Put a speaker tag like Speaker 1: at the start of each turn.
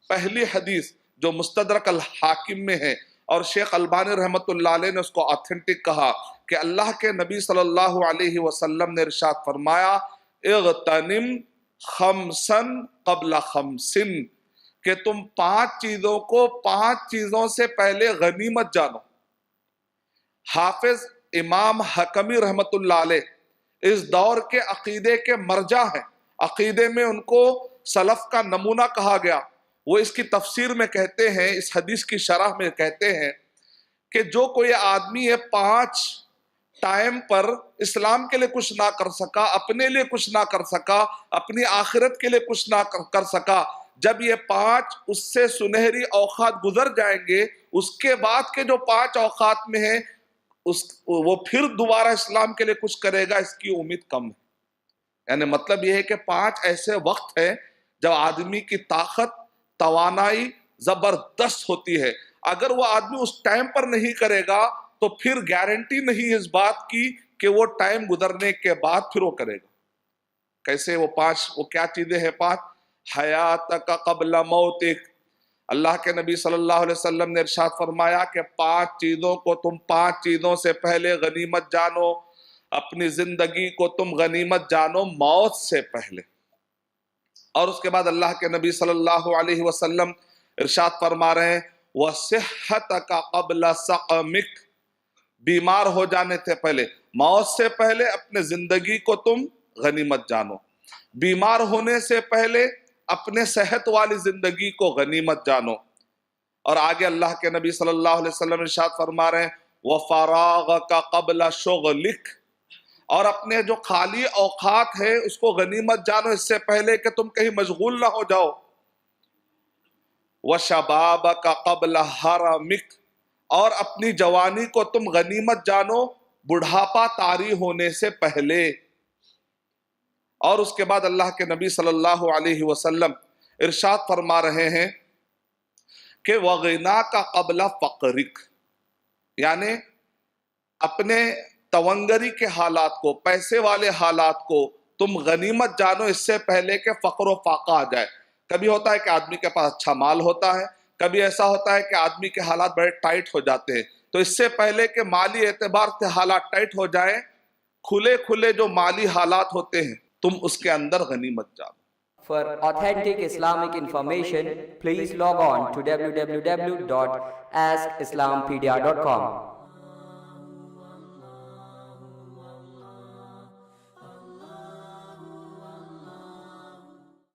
Speaker 1: پہلی حدیث جو مستدرک الحاکم میں ہے اور شیخ البانی رحمت اللہ علیہ نے اس کو آتھینٹک کہا کہ اللہ کے نبی صلی اللہ علیہ وسلم نے ارشاد فرمایا اغتنم خمسن قبل خمسن، کہ تم 5 چیزوں کو 5 چیزوں سے پہلے غنیمت جانو۔ حافظ امام حکمی رحمت اللہ علیہ اس دور کے عقیدے کے مرجع ہیں، عقیدے میں ان کو سلف کا نمونہ کہا گیا۔ وہ اس کی تفسیر میں کہتے ہیں، اس حدیث کی شرح میں کہتے ہیں کہ جو کوئی آدمی یہ 5 ٹائم پر اسلام کے لیے کچھ نہ کر سکا، اپنے لیے کچھ نہ کر سکا، اپنی آخرت کے لیے کچھ نہ کر سکا، جب یہ 5 اس سے سنہری اوقات گزر جائیں گے، اس کے بعد کے جو 5 اوقات میں ہیں وہ پھر دوبارہ اسلام کے لیے کچھ کرے گا، اس کی امید کم ہے۔ یعنی مطلب یہ ہے کہ 5 ایسے وقت ہیں جب آدمی کی طاقت، توانائی زبردست ہوتی ہے۔ اگر وہ آدمی اس ٹائم پر نہیں کرے گا تو پھر گارنٹی نہیں اس بات کی کہ وہ ٹائم گزرنے کے بعد پھر وہ کرے گا۔ کیسے وہ 5 وہ کیا چیزیں ہیں 5؟ حیاتک قبل موتک، اللہ کے نبی صلی اللہ علیہ وسلم نے ارشاد فرمایا کہ 5 چیزوں کو تم 5 چیزوں سے پہلے غنیمت جانو، اپنی زندگی کو تم غنیمت جانو موت سے پہلے۔ اور اس کے بعد اللہ کے نبی صلی اللہ علیہ وسلم ارشاد فرما رہے ہیں وَصِحَّتَكَ قَبْلَ سَقَمِكَ، بیمار ہو جانے سے پہلے، موت سے پہلے اپنے زندگی کو تم غنیمت جانو، بیمار ہونے سے پہلے اپنے صحت والی زندگی کو غنیمت جانو۔ اور آگے اللہ کے نبی صلی اللہ علیہ وسلم ارشاد فرما رہے ہیں وَفَرَاغَكَ قَبْلَ شُغْلِكَ، اور اپنے جو خالی اوقات ہے اس کو غنیمت جانو اس سے پہلے کہ تم کہیں مشغول نہ ہو جاؤ۔ وَشَبَابَكَ قَبْلَ حَرَمِكَ، اور اپنی جوانی کو تم غنیمت جانو بڑھاپا طاری ہونے سے پہلے۔ اور اس کے بعد اللہ کے نبی صلی اللہ علیہ وسلم ارشاد فرما رہے ہیں کہ وَغِنَاكَ قَبْلَ فَقْرِكَ، یعنی اپنے تونگری کے حالات کو، پیسے والے حالات کو تم غنیمت جانو اس سے پہلے کہ فقر و فاقہ آ جائے۔ کبھی ہوتا ہے کہ آدمی کے پاس اچھا مال ہوتا ہے، کبھی ایسا ہوتا ہے کہ آدمی کے حالات بڑے ٹائٹ ہو جاتے ہیں، تو اس سے پہلے کہ مالی اعتبار سے حالات ٹائٹ ہو جائیں، کھلے جو مالی حالات ہوتے ہیں تم اس کے اندر غنیمت جانو۔
Speaker 2: For authentic Islamic information, please log on to www.askislampedia.com.